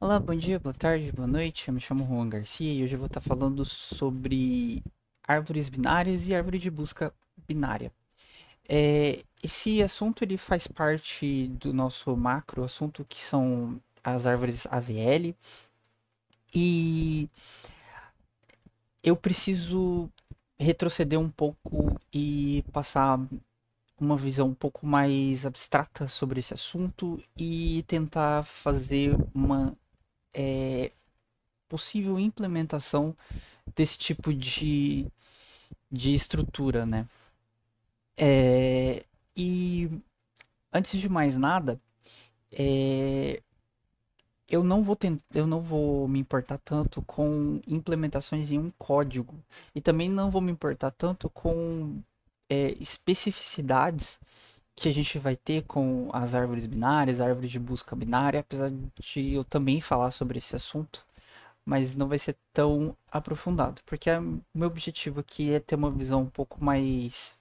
Olá, bom dia, boa tarde, boa noite. Eu me chamo Juan Garcia e hoje eu vou estar falando sobre árvores binárias e árvore de busca binária. Esse assunto ele faz parte do nosso macro assunto que são as árvores AVL e eu preciso retroceder um pouco e passar uma visão um pouco mais abstrata sobre esse assunto e tentar fazer uma possível implementação desse tipo de estrutura, né? É, e antes de mais nada, é, eu não vou me importar tanto com implementações em um código e também não vou me importar tanto com especificidades que a gente vai ter com as árvores binárias, a árvore de busca binária, apesar de eu também falar sobre esse assunto, mas não vai ser tão aprofundado, porque o meu objetivo aqui é ter uma visão um pouco mais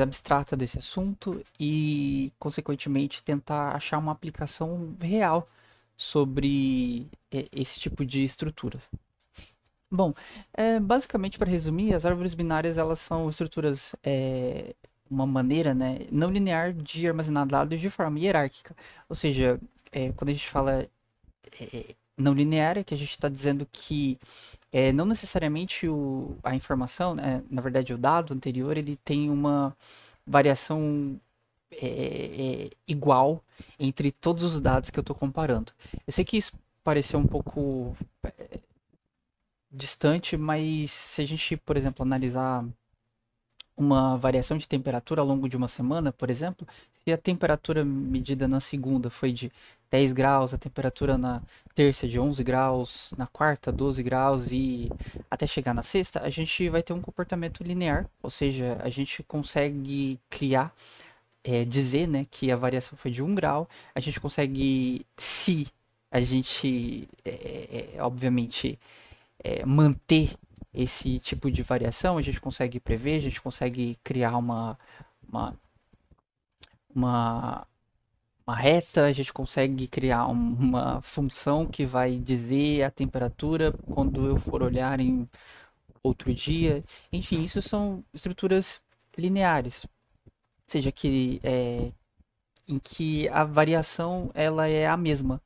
abstrata desse assunto e, consequentemente, tentar achar uma aplicação real sobre esse tipo de estrutura. Bom, basicamente, para resumir, as árvores binárias elas são estruturas, uma maneira, né, não linear de armazenar dados de forma hierárquica. Ou seja, quando a gente fala não linear, é que a gente está dizendo que não necessariamente a informação, né, na verdade o dado anterior, ele tem uma variação igual entre todos os dados que eu estou comparando. Eu sei que isso pareceu um pouco distante, mas se a gente, por exemplo, analisar uma variação de temperatura ao longo de uma semana, por exemplo, se a temperatura medida na segunda foi de 10 graus, a temperatura na terça de 11 graus, na quarta 12 graus e até chegar na sexta, a gente vai ter um comportamento linear, ou seja, a gente consegue criar, dizer, né, que a variação foi de 1 grau, a gente consegue, se a gente, obviamente, manter esse tipo de variação, a gente consegue prever, a gente consegue criar uma, uma, uma reta, a gente consegue criar uma função que vai dizer a temperatura quando eu for olhar em outro dia. Enfim, isso são estruturas lineares, seja que em que a variação ela é a mesma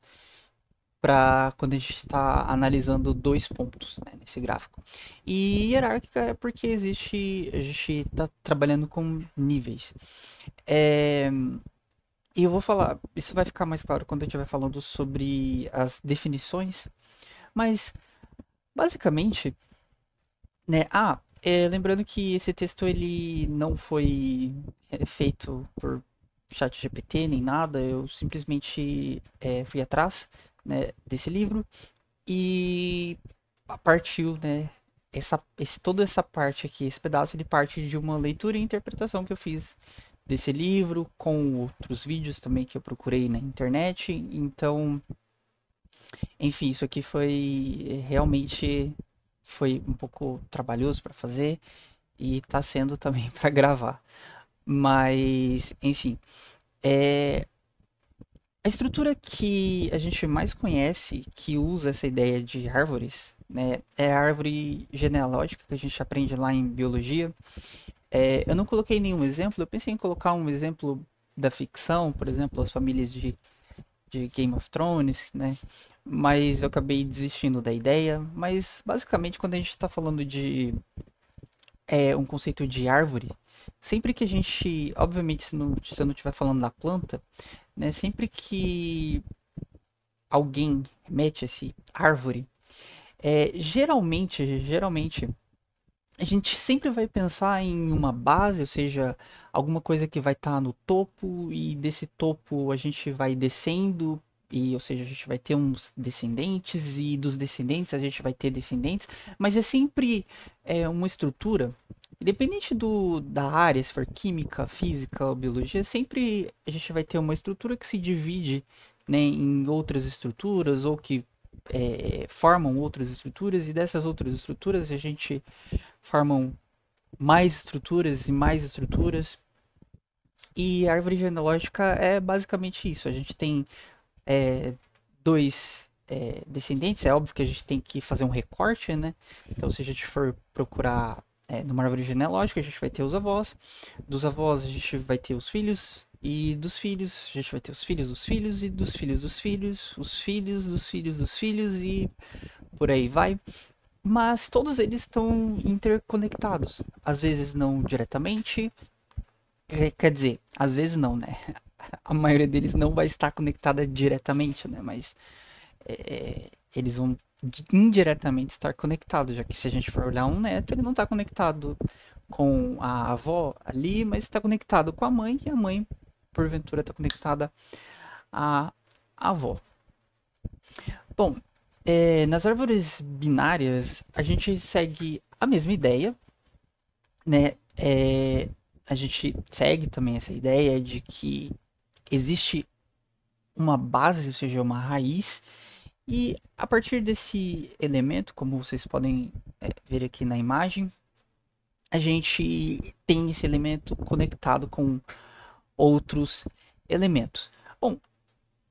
para quando a gente está analisando dois pontos, né, nesse gráfico. E hierárquica é porque a gente está trabalhando com níveis. É, e eu vou falar, isso vai ficar mais claro quando eu estiver falando sobre as definições, mas basicamente, né? Lembrando que esse texto ele não foi feito por chat GPT nem nada, eu simplesmente fui atrás, né, desse livro e partiu, né? Toda essa parte aqui, esse pedaço, ele parte de uma leitura e interpretação que eu fiz desse livro, com outros vídeos também que eu procurei na internet. Então, enfim, isso aqui foi realmente foi um pouco trabalhoso para fazer e tá sendo também para gravar. Mas, enfim, é, a estrutura que a gente mais conhece, que usa essa ideia de árvores, né, é a árvore genealógica que a gente aprende lá em biologia. Eu não coloquei nenhum exemplo, eu pensei em colocar um exemplo da ficção, por exemplo, as famílias de Game of Thrones, né? Mas eu acabei desistindo da ideia. Mas basicamente, quando a gente está falando de um conceito de árvore, sempre que a gente, obviamente, se eu não estiver falando da planta, né? Sempre que alguém mete esse árvore, geralmente, a gente sempre vai pensar em uma base, ou seja, alguma coisa que vai estar no topo, e desse topo a gente vai descendo, e ou seja, a gente vai ter uns descendentes, e dos descendentes a gente vai ter descendentes, mas é sempre uma estrutura, independente da área, se for química, física ou biologia, sempre a gente vai ter uma estrutura que se divide, né, em outras estruturas, ou que formam outras estruturas, e dessas outras estruturas a gente formam mais estruturas e mais estruturas. E a árvore genealógica é basicamente isso. A gente tem dois descendentes, é óbvio que a gente tem que fazer um recorte, né? Então, se a gente for procurar numa árvore genealógica, a gente vai ter os avós, dos avós a gente vai ter os filhos, e dos filhos a gente vai ter os filhos dos filhos, e dos filhos dos filhos, os filhos dos filhos dos filhos, e por aí vai. Mas todos eles estão interconectados. Às vezes não diretamente, quer dizer, às vezes não, né? A maioria deles não vai estar conectada diretamente, né? Mas eles vão indiretamente estar conectados, já que se a gente for olhar um neto, ele não está conectado com a avó ali, mas está conectado com a mãe, e a mãe, porventura, está conectada à avó. Bom, nas árvores binárias, a gente segue a mesma ideia, né? A gente segue também essa ideia de que existe uma base, ou seja, uma raiz, e a partir desse elemento, como vocês podem ver aqui na imagem, a gente tem esse elemento conectado com outros elementos. Bom,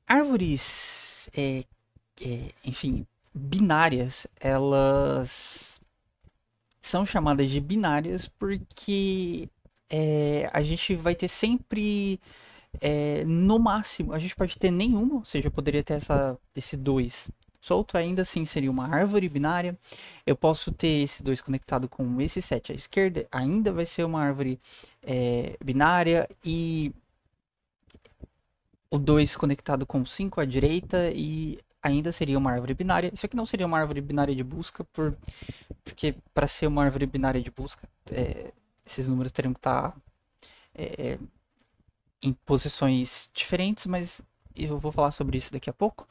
árvores, enfim, binárias, elas são chamadas de binárias porque a gente vai ter sempre, no máximo, a gente pode ter nenhuma, ou seja, eu poderia ter esse 2 solto, ainda assim seria uma árvore binária. Eu posso ter esse 2 conectado com esse 7 à esquerda, ainda vai ser uma árvore binária, e o 2 conectado com 5 à direita, e ainda seria uma árvore binária. Isso aqui não seria uma árvore binária de busca, porque para ser uma árvore binária de busca, esses números teriam que estar em posições diferentes, mas eu vou falar sobre isso daqui a pouco.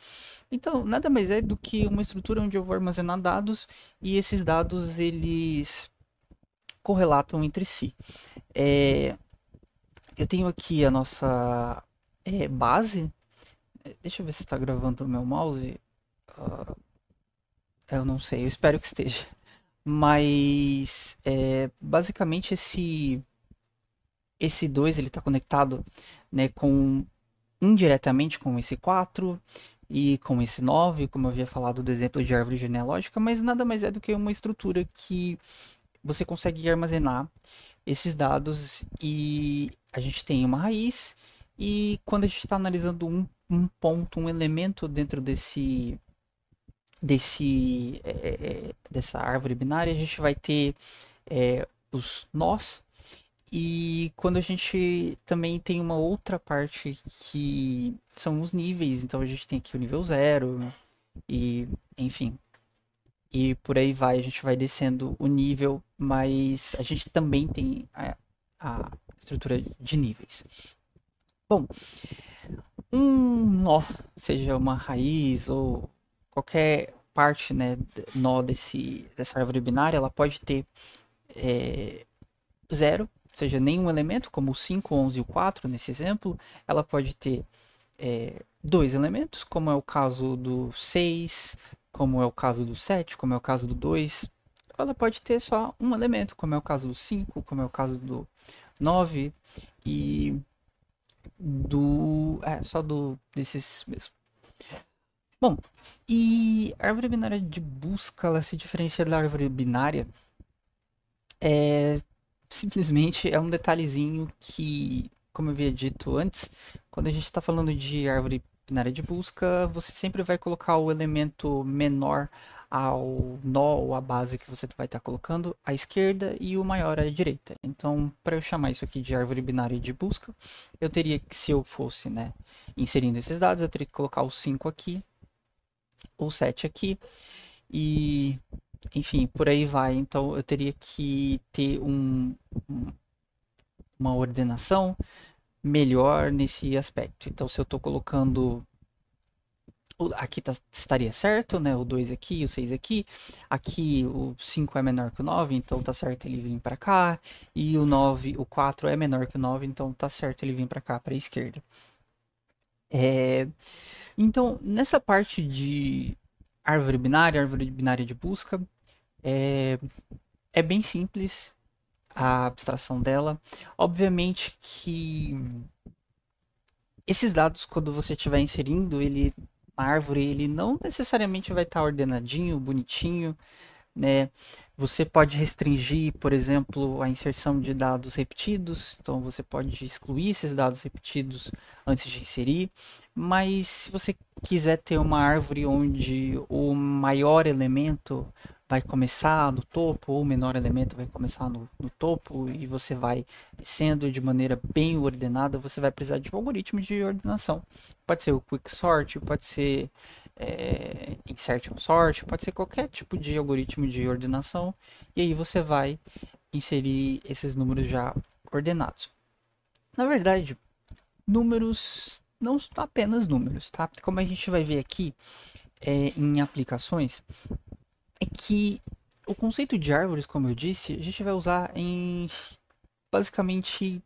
Então, nada mais é do que uma estrutura onde eu vou armazenar dados, e esses dados eles correlatam entre si. Eu tenho aqui a nossa base. Deixa eu ver se está gravando o meu mouse. Eu não sei, eu espero que esteja. Mas basicamente esse 2 ele está conectado, né, indiretamente com esse 4 e com esse 9, como eu havia falado do exemplo de árvore genealógica, mas nada mais é do que uma estrutura que você consegue armazenar esses dados, e a gente tem uma raiz, e quando a gente está analisando um ponto, um elemento dentro dessa árvore binária, a gente vai ter os nós, e quando a gente também tem uma outra parte que são os níveis, então a gente tem aqui o nível 0, e enfim, e por aí vai, a gente vai descendo o nível, mas a gente também tem a estrutura de níveis. Bom, um nó, seja uma raiz ou qualquer parte, né, nó dessa árvore binária, ela pode ter 0, ou seja, nenhum elemento, como o 5, 11 e o 4 nesse exemplo. Ela pode ter 2 elementos, como é o caso do 6, como é o caso do 7, como é o caso do 2. Ela pode ter só um elemento, como é o caso do 5, como é o caso do 9 e só desses mesmo. Bom, e a árvore binária de busca, ela se diferencia da árvore binária simplesmente é um detalhezinho que, como eu havia dito antes, quando a gente está falando de árvore binária de busca, você sempre vai colocar o elemento menor ao nó ou à base que você vai estar colocando à esquerda, e o maior à direita. Então, para eu chamar isso aqui de árvore binária de busca, eu teria que, se eu fosse, né, inserindo esses dados, eu teria que colocar o 5 aqui, o 7 aqui, e enfim, por aí vai. Então eu teria que ter uma ordenação melhor nesse aspecto. Então, se eu estou colocando aqui estaria certo, né? O 2 aqui, o 6 aqui. Aqui o 5 é menor que o 9, então tá certo ele vir para cá. E o 9, o 4 é menor que o 9, então tá certo ele vir para cá, para a esquerda. Então, nessa parte de árvore binária de busca, é bem simples a abstração dela. Obviamente que esses dados, quando você estiver inserindo, ele árvore, ele não necessariamente vai estar ordenadinho, bonitinho, né? Você pode restringir, por exemplo, a inserção de dados repetidos, então você pode excluir esses dados repetidos antes de inserir, mas se você quiser ter uma árvore onde o maior elemento vai começar no topo, ou o menor elemento vai começar no topo, e você vai descendo de maneira bem ordenada, você vai precisar de um algoritmo de ordenação. Pode ser o Quicksort, pode ser Insertion Sort, pode ser qualquer tipo de algoritmo de ordenação, e aí você vai inserir esses números já ordenados. Na verdade, números não são apenas números, tá? Como a gente vai ver aqui em aplicações, é que o conceito de árvores, como eu disse, a gente vai usar em basicamente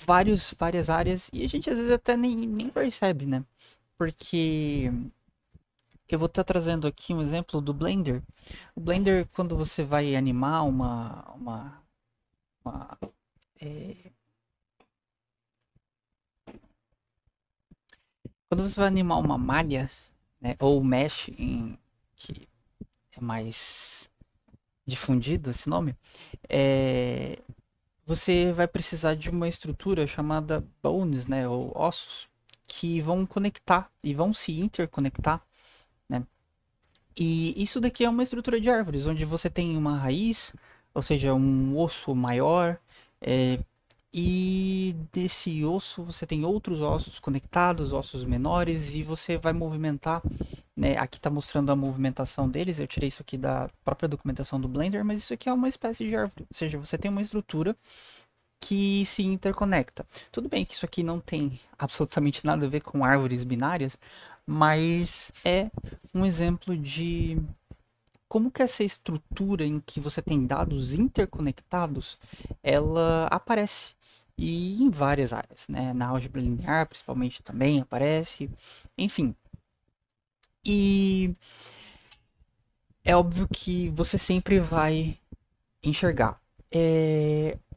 várias áreas, e a gente às vezes até nem percebe, né? Porque eu vou estar trazendo aqui um exemplo do Blender. O Blender, quando você vai animar uma é, quando você vai animar uma malha, né, ou mesh, que é mais difundido esse nome, é, você vai precisar de uma estrutura chamada bones, né, ou ossos, que vão conectar e vão se interconectar, né? E isso daqui é uma estrutura de árvores, onde você tem uma raiz, ou seja, um osso maior, é, e desse osso você tem outros ossos conectados, ossos menores, e você vai movimentar, né? Aqui está mostrando a movimentação deles, eu tirei isso aqui da própria documentação do Blender, mas isso aqui é uma espécie de árvore, ou seja, você tem uma estrutura que se interconecta. Tudo bem que isso aqui não tem absolutamente nada a ver com árvores binárias, mas é um exemplo de como que essa estrutura em que você tem dados interconectados, ela aparece. E em várias áreas, né? Na álgebra linear, principalmente, também aparece. Enfim. E é óbvio que você sempre vai enxergar.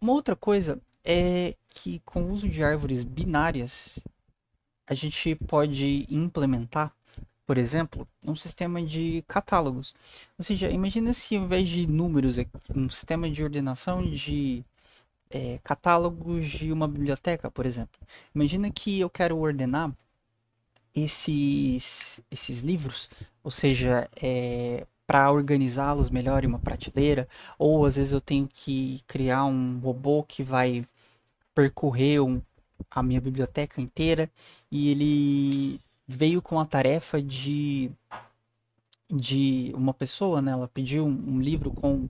Uma outra coisa é que com o uso de árvores binárias, a gente pode implementar, por exemplo, um sistema de catálogos. Ou seja, imagina se ao invés de números, um sistema de ordenação de catálogos de uma biblioteca, por exemplo. Imagina que eu quero ordenar esses livros, ou seja, para organizá-los melhor em uma prateleira, ou às vezes eu tenho que criar um robô que vai percorrer a minha biblioteca inteira e ele veio com a tarefa de uma pessoa, né? Ela pediu um livro com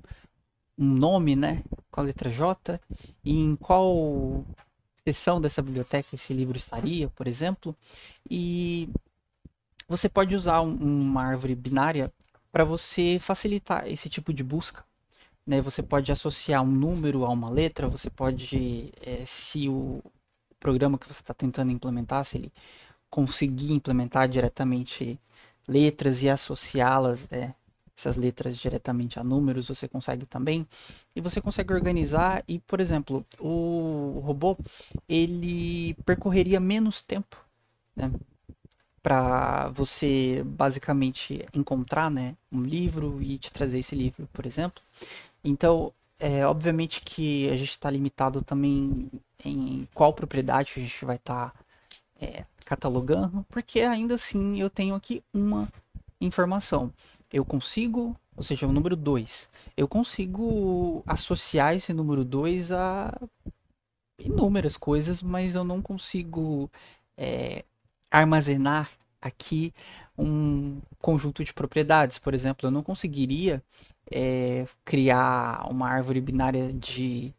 um nome, né? Com a letra J e em qual seção dessa biblioteca esse livro estaria, por exemplo. E você pode usar uma árvore binária para você facilitar esse tipo de busca. Né? Você pode associar um número a uma letra, você pode, se o programa que você está tentando implementar, se ele conseguir implementar diretamente letras e associá-las, né, essas letras diretamente a números, você consegue também. E você consegue organizar e, por exemplo, o robô, ele percorreria menos tempo, né, para você basicamente encontrar, né, um livro e te trazer esse livro, por exemplo. Então, obviamente que a gente está limitado também em qual propriedade a gente vai estar catalogando, porque ainda assim eu tenho aqui uma informação. Eu consigo, ou seja, o número 2, eu consigo associar esse número 2 a inúmeras coisas, mas eu não consigo é, armazenar aqui um conjunto de propriedades. Por exemplo, eu não conseguiria criar uma árvore binária de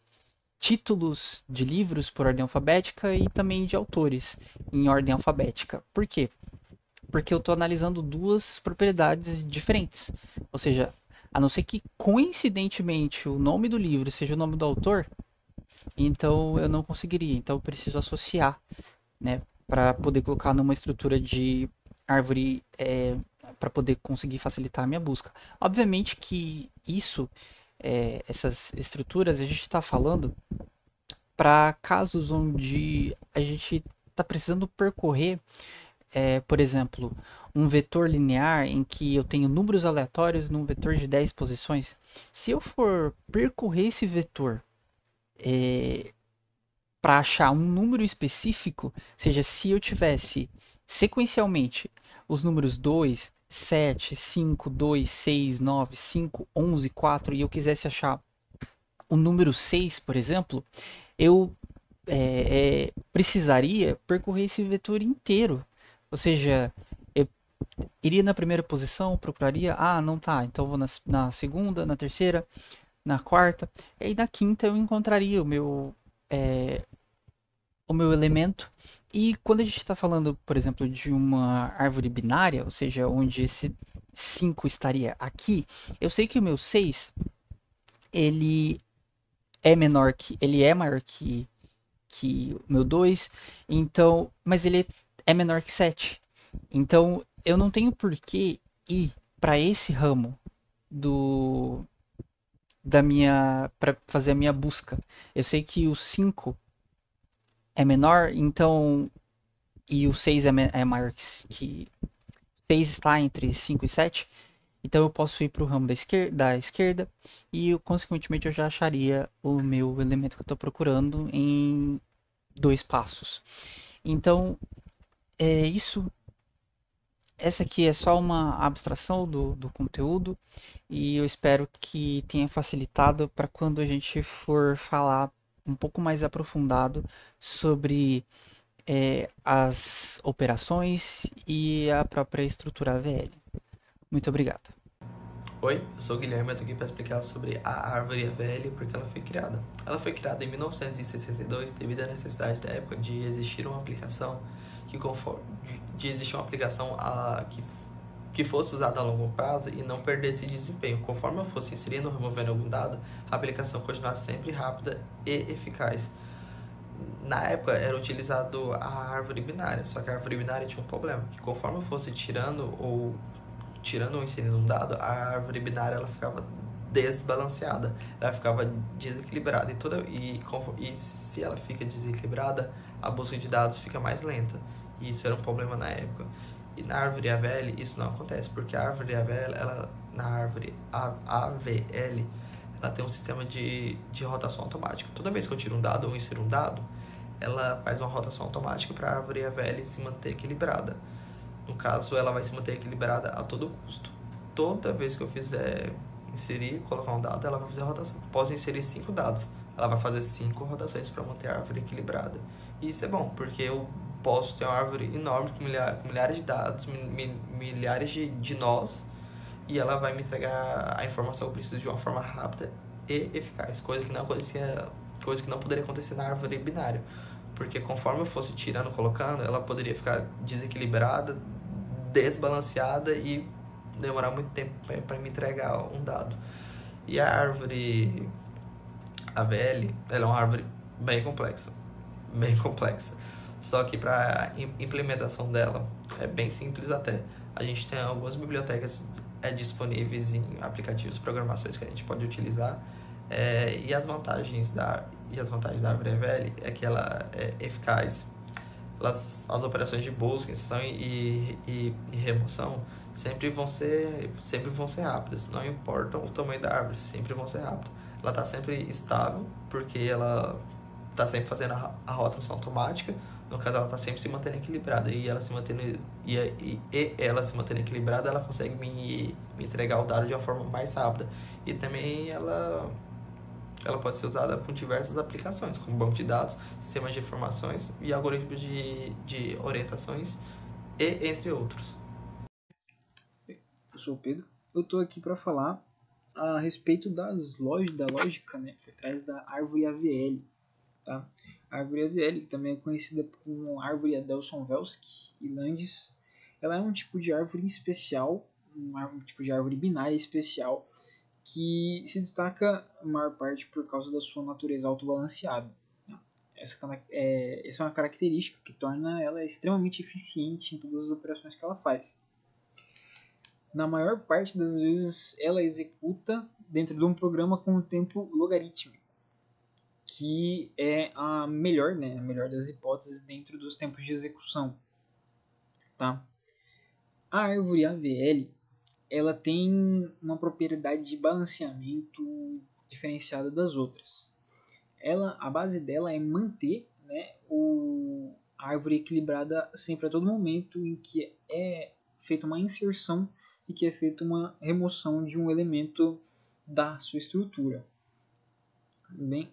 títulos de livros por ordem alfabética e também de autores em ordem alfabética. Por quê? Porque eu estou analisando duas propriedades diferentes. Ou seja, a não ser que coincidentemente o nome do livro seja o nome do autor, então eu não conseguiria. Então eu preciso associar, né, para poder colocar numa estrutura de árvore, para poder conseguir facilitar a minha busca. Obviamente que isso, essas estruturas, a gente está falando para casos onde a gente está precisando percorrer por exemplo, um vetor linear em que eu tenho números aleatórios num vetor de 10 posições, se eu for percorrer esse vetor para achar um número específico, ou seja, se eu tivesse sequencialmente os números 2, 7, 5, 2, 6, 9, 5, 11, 4 e eu quisesse achar o número 6, por exemplo, eu precisaria percorrer esse vetor inteiro. Ou seja, eu iria na primeira posição, procuraria, não tá, então vou na segunda, na terceira, na quarta, e aí na quinta eu encontraria o meu elemento. E quando a gente está falando, por exemplo, de uma árvore binária, ou seja, onde esse 5 estaria aqui, eu sei que o meu 6 ele ele é maior que o meu 2, então, mas ele é menor que 7. Então, eu não tenho por que ir para esse ramo do da minha para fazer a minha busca. Eu sei que o 5 é menor, então e o 6 é maior que 6 está entre 5 e 7. Então eu posso ir para o ramo da esquerda e consequentemente eu já acharia o meu elemento que eu estou procurando em 2 passos. Então, é isso. Essa aqui é só uma abstração do conteúdo e eu espero que tenha facilitado para quando a gente for falar um pouco mais aprofundado sobre as operações e a própria estrutura AVL. Muito obrigado. Oi, eu sou o Guilherme, eu tô aqui para explicar sobre a árvore AVL e por que ela foi criada. Ela foi criada em 1962 devido à necessidade da época de existir uma aplicação que fosse usada a longo prazo e não perdesse desempenho. Conforme eu fosse inserindo ou removendo algum dado, a aplicação continuasse sempre rápida e eficaz. Na época era utilizado a árvore binária, só que a árvore binária tinha um problema, que conforme eu fosse tirando ou inserindo um dado, a árvore binária ela ficava desbalanceada, ela ficava desequilibrada e se ela fica desequilibrada, a busca de dados fica mais lenta. E isso era um problema na época. E na árvore AVL isso não acontece, porque a árvore AVL, na árvore AVL, ela tem um sistema de rotação automática. Toda vez que eu tiro um dado ou insiro um dado, ela faz uma rotação automática para a árvore AVL se manter equilibrada. No caso, ela vai se manter equilibrada a todo custo. Toda vez que eu fizer colocar um dado, ela vai fazer a rotação. Posso inserir 5 dados, ela vai fazer 5 rotações para manter a árvore equilibrada. E isso é bom, porque eu posso ter uma árvore enorme com milhares de dados, milhares de nós, e ela vai me entregar a informação que eu preciso de uma forma rápida e eficaz, coisa que não poderia acontecer na árvore binária, porque conforme eu fosse tirando, colocando, ela poderia ficar desequilibrada, desbalanceada e demorar muito tempo para me entregar um dado. E a árvore AVL, ela é uma árvore bem complexa, bem complexa. Só que para implementação dela é bem simples até. A gente tem algumas bibliotecas disponíveis em aplicativos, programações que a gente pode utilizar. E as vantagens da árvore AVL é que ela é eficaz. As operações de busca, inserção e remoção sempre vão ser rápidas, não importa o tamanho da árvore, sempre vão ser rápidas. Ela está sempre estável, porque ela está sempre fazendo a rotação automática, no caso ela está sempre se mantendo equilibrada, e ela se mantendo equilibrada, ela consegue me entregar o dado de uma forma mais rápida. E também ela pode ser usada com diversas aplicações, como banco de dados, sistemas de informações e algoritmos de orientações, e entre outros. Eu sou o Pedro. Eu estou aqui para falar a respeito da lógica, né, por trás da árvore AVL. Tá? A árvore AVL, que também é conhecida como árvore Adelson-Velsky e Landis, ela é um tipo de árvore especial, um tipo de árvore binária especial, que se destaca a maior parte por causa da sua natureza autobalanceada. Essa é uma característica que torna ela extremamente eficiente em todas as operações que ela faz. Na maior parte das vezes, ela executa dentro de um programa com um tempo logarítmico, que é a melhor das hipóteses dentro dos tempos de execução. tá? A árvore AVL, ela tem uma propriedade de balanceamento diferenciada das outras. A base dela é manter, né, a árvore equilibrada sempre a todo momento em que é feita uma inserção e que é feita uma remoção de um elemento da sua estrutura. Bem,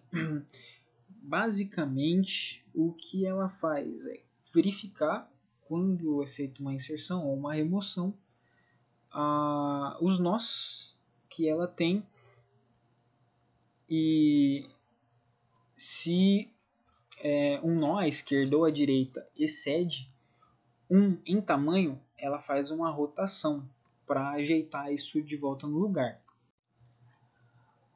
basicamente o que ela faz é verificar quando é feita uma inserção ou uma remoção os nós que ela tem, e se um nó à esquerda ou à direita excede em tamanho, ela faz uma rotação para ajeitar isso de volta no lugar.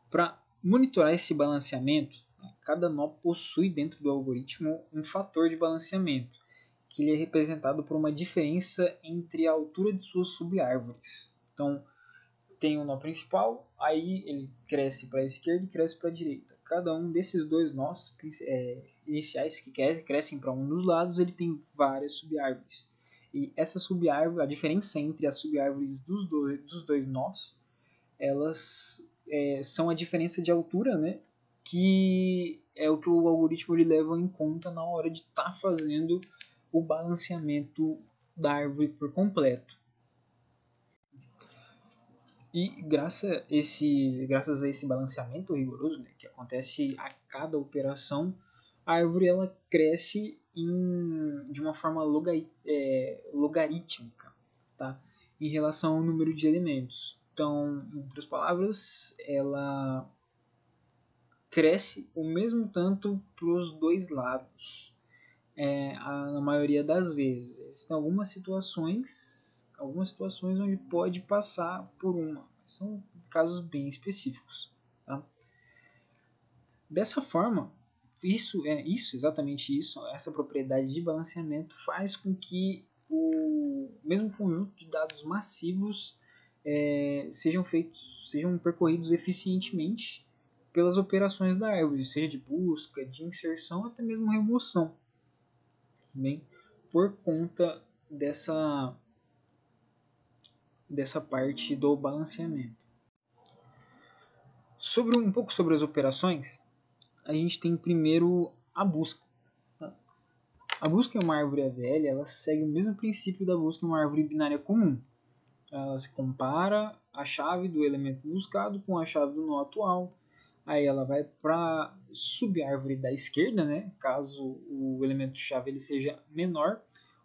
Para monitorar esse balanceamento, cada nó possui dentro do algoritmo um fator de balanceamento, que ele é representado por uma diferença entre a altura de suas subárvores. Então, tem o nó principal, aí ele cresce para a esquerda e cresce para a direita. Cada um desses dois nós iniciais que crescem para um dos lados, ele tem várias subárvores. E essa subárvore, a diferença entre as subárvores dos dois nós, elas são a diferença de altura, né? Que é o que o algoritmo ele leva em conta na hora de estar fazendo o balanceamento da árvore por completo. E graças a esse balanceamento rigoroso, né, que acontece a cada operação, a árvore ela cresce de uma forma logarítmica, tá? Em relação ao número de elementos. Então, em outras palavras, ela cresce o mesmo tanto para os dois lados, na maioria das vezes. Existem algumas situações onde pode passar por uma, são casos bem específicos, tá? Dessa forma, exatamente isso, essa propriedade de balanceamento faz com que o mesmo conjunto de dados massivos sejam percorridos eficientemente pelas operações da árvore, seja de busca, de inserção, até mesmo remoção, bem, por conta dessa parte do balanceamento. Um pouco sobre as operações, a gente tem primeiro a busca. Tá? A busca em uma árvore AVL, ela segue o mesmo princípio da busca em uma árvore binária comum. Ela se compara a chave do elemento buscado com a chave do nó atual. Aí ela vai para a subárvore da esquerda, né, caso o elemento chave ele seja menor,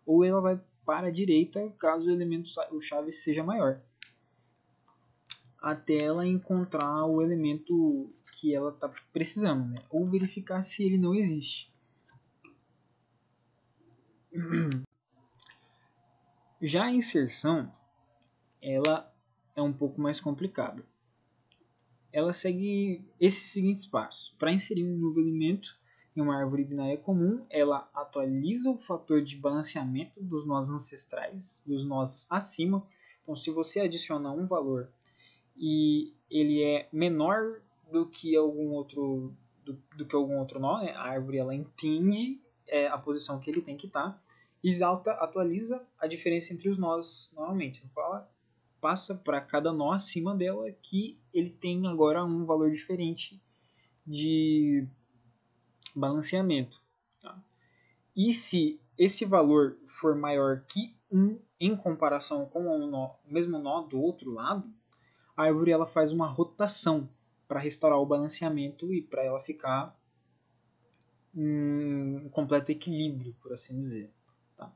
ou ela vai para a direita caso o chave seja maior, até ela encontrar o elemento que ela está precisando, né, ou verificar se ele não existe. Já a inserção, ela é um pouco mais complicada. Ela segue esses seguintes passos. Para inserir um novo elemento em uma árvore binária comum, ela atualiza o fator de balanceamento dos nós ancestrais, dos nós acima. Então, se você adiciona um valor e ele é menor do que algum outro nó, né? A árvore ela entende a posição que ele tem que estar e atualiza a diferença entre os nós novamente. Então, ela passa para cada nó acima dela que ele tem agora um valor diferente de balanceamento. Tá? E se esse valor for maior que 1 em comparação com o mesmo nó do outro lado, a árvore ela faz uma rotação para restaurar o balanceamento e para ela ficar em completo equilíbrio, por assim dizer. Tá?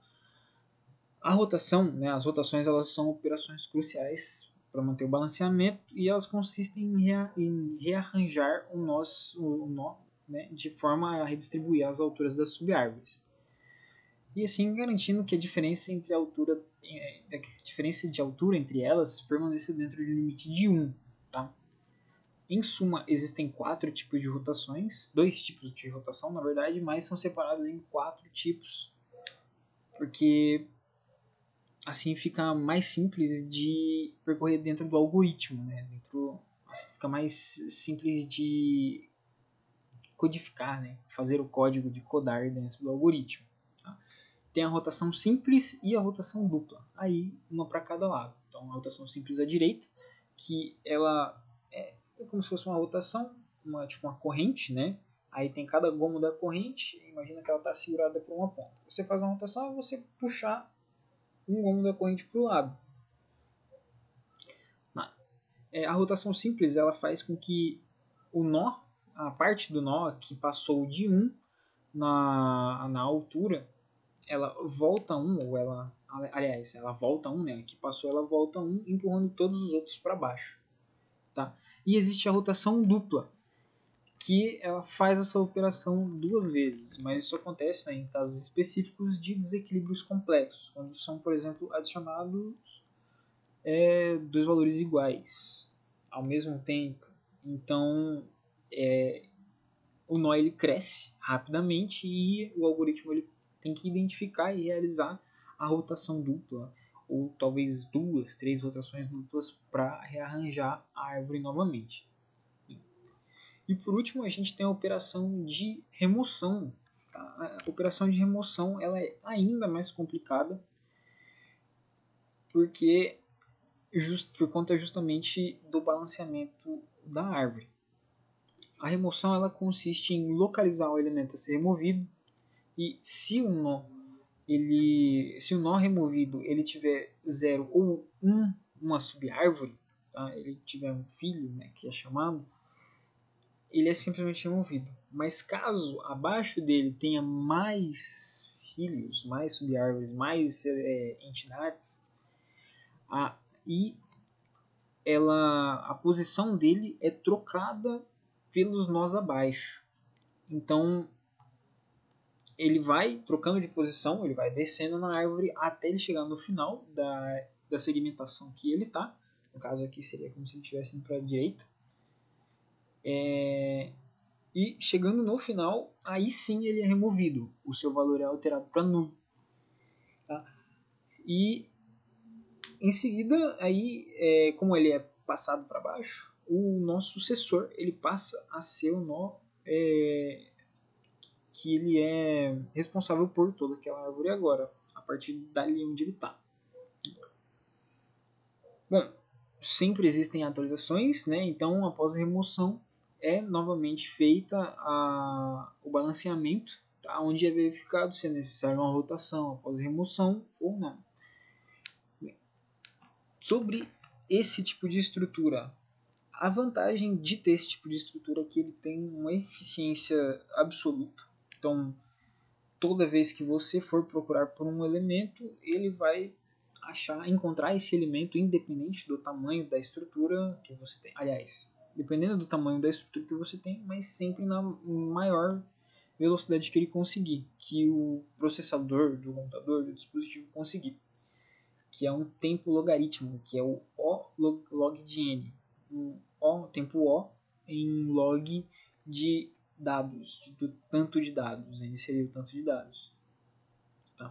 A rotação, né, as rotações elas são operações cruciais para manter o balanceamento e elas consistem em rearranjar o nó, né, de forma a redistribuir as alturas das subárvores. E assim garantindo que a diferença de altura entre elas permaneça dentro do limite de 1. Tá? Em suma, existem 4 tipos de rotações, 2 tipos de rotação na verdade, mas são separados em 4 tipos, porque assim fica mais simples de percorrer dentro do algoritmo, né? Fica mais simples de codificar, né? Fazer o código de codar dentro do algoritmo. Tá? tem a rotação simples e a rotação dupla. Aí, uma para cada lado. Então, a rotação simples à direita, que ela é como se fosse uma rotação, tipo uma corrente, né? Aí tem cada gomo da corrente, imagina que ela está segurada por uma ponta. Você faz uma rotação, é você puxar um gomo da corrente para o lado. A rotação simples ela faz com que o nó, a parte do nó que passou de 1 na altura, ela volta 1, ou ela, aliás, ela volta 1, né? Que passou, ela volta 1, empurrando todos os outros para baixo. Tá? E existe a rotação dupla, que ela faz essa operação 2 vezes, mas isso acontece, né, em casos específicos de desequilíbrios complexos, quando são, por exemplo, adicionados 2 valores iguais ao mesmo tempo. Então, o nó ele cresce rapidamente e o algoritmo ele tem que identificar e realizar a rotação dupla, ou talvez 2, 3 rotações duplas para rearranjar a árvore novamente. E por último, a gente tem a operação de remoção. A operação de remoção ela é ainda mais complicada, porque por conta justamente do balanceamento da árvore. A remoção ela consiste em localizar o elemento a ser removido, e se o nó removido ele tiver 0 ou 1, uma subárvore, tá? Ele tiver um filho, né, que é chamado, ele é simplesmente removido. Mas caso abaixo dele tenha mais filhos, mais subárvores, mais entidades, a posição dele é trocada pelos nós abaixo. Então ele vai trocando de posição, ele vai descendo na árvore até ele chegar no final da segmentação que ele está. No caso aqui seria como se ele estivesse indo para a direita. E chegando no final, aí sim ele é removido. O seu valor é alterado para nulo. Tá? E em seguida, aí, como ele é passado para baixo, o nosso sucessor ele passa a ser o nó que ele é responsável por toda aquela árvore agora, a partir dali onde ele está. Bom, sempre existem atualizações, né? Então após a remoção é novamente feita o balanceamento, tá? Onde é verificado se é necessário uma rotação após a remoção ou não. Sobre esse tipo de estrutura, a vantagem de ter esse tipo de estrutura é que ele tem uma eficiência absoluta. Então, toda vez que você for procurar por um elemento, ele vai encontrar esse elemento independente do tamanho da estrutura que você tem. Aliás, dependendo do tamanho da estrutura que você tem, mas sempre na maior velocidade que ele conseguir, que o processador do computador, do dispositivo conseguir, que é um tempo logaritmo, que é o O log de n, tempo O em log de dados, do tanto de dados, n seria o tanto de dados. Tá?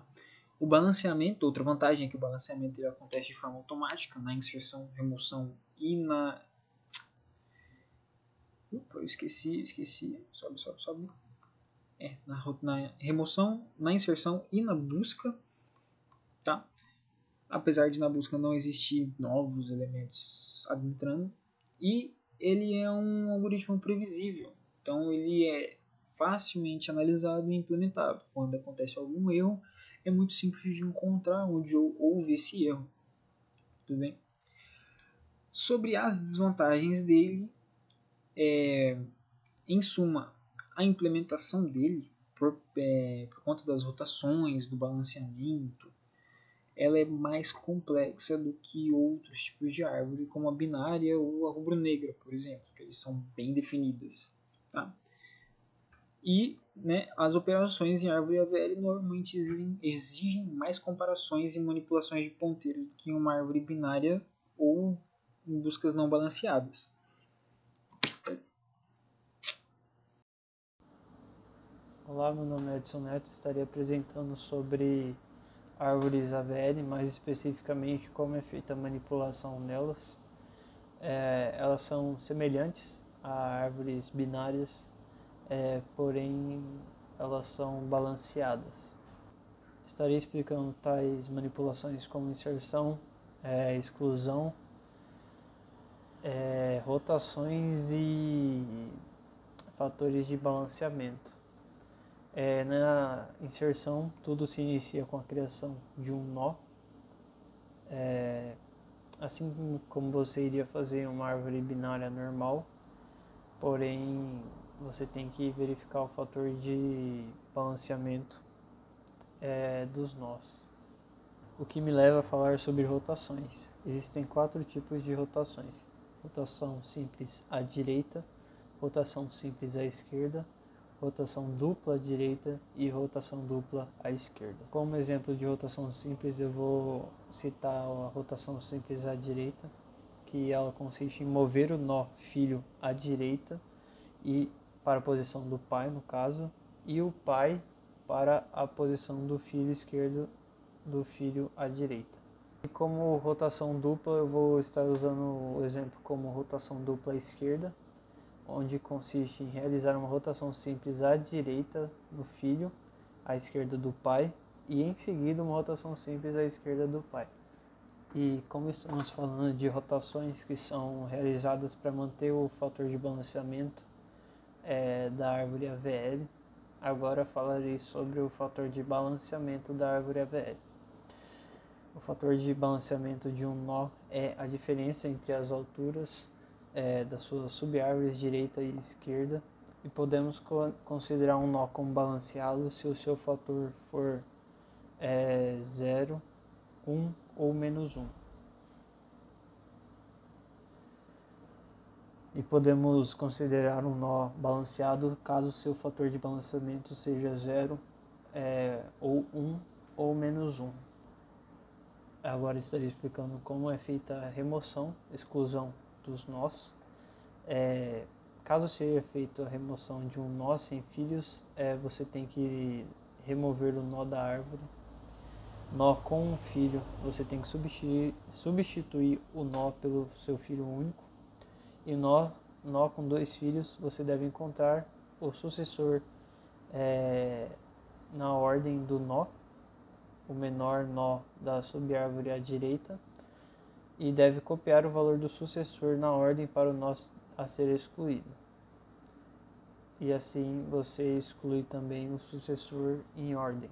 O balanceamento, outra vantagem é que o balanceamento ele acontece de forma automática na inserção, remoção e na... eu esqueci. Sobe. Na remoção, na inserção e na busca, tá? Apesar de na busca não existir novos elementos entrando, e ele é um algoritmo previsível, então ele é facilmente analisado e implementado. Quando acontece algum erro, é muito simples de encontrar onde houve esse erro. Tudo bem? Sobre as desvantagens dele, em suma, a implementação dele, por conta das rotações, do balanceamento, ela é mais complexa do que outros tipos de árvore, como a binária ou a rubro-negra, por exemplo, que eles são bem definidas. Tá? E as operações em árvore AVL normalmente exigem mais comparações e manipulações de ponteiros do que em uma árvore binária ou em buscas não balanceadas. Olá, meu nome é Edson Neto, estarei apresentando sobre árvores AVL, mais especificamente como é feita a manipulação nelas. Elas são semelhantes a árvores binárias, porém elas são balanceadas. Estarei explicando tais manipulações como inserção, exclusão, rotações e fatores de balanceamento. Na inserção, tudo se inicia com a criação de um nó, assim como você iria fazer uma árvore binária normal, porém você tem que verificar o fator de balanceamento dos nós. O que me leva a falar sobre rotações. Existem 4 tipos de rotações: rotação simples à direita, rotação simples à esquerda, rotação dupla à direita e rotação dupla à esquerda. Como exemplo de rotação simples, eu vou citar a rotação simples à direita, que ela consiste em mover o nó filho à direita e para a posição do pai, no caso, e o pai para a posição do filho esquerdo do filho à direita. E como rotação dupla, eu vou estar usando o exemplo como rotação dupla à esquerda, onde consiste em realizar uma rotação simples à direita do filho, à esquerda do pai, e em seguida uma rotação simples à esquerda do pai. E como estamos falando de rotações que são realizadas para manter o fator de balanceamento da árvore AVL, agora falarei sobre o fator de balanceamento da árvore AVL. O fator de balanceamento de um nó é a diferença entre as alturas das suas subárvores direita e esquerda, e podemos considerar um nó como balanceado se o seu fator for 0, 1 ou menos 1. E podemos considerar um nó balanceado caso seu fator de balanceamento seja 0, ou 1 ou menos 1. Agora estarei explicando como é feita a remoção, exclusão dos nós. Caso seja feita a remoção de um nó sem filhos, você tem que remover o nó da árvore. Nó com um filho, você tem que substituir o nó pelo seu filho único. E nó com 2 filhos, você deve encontrar o sucessor na ordem do nó, o menor nó da subárvore à direita, e deve copiar o valor do sucessor na ordem para o nó a ser excluído. E assim você exclui também o sucessor em ordem.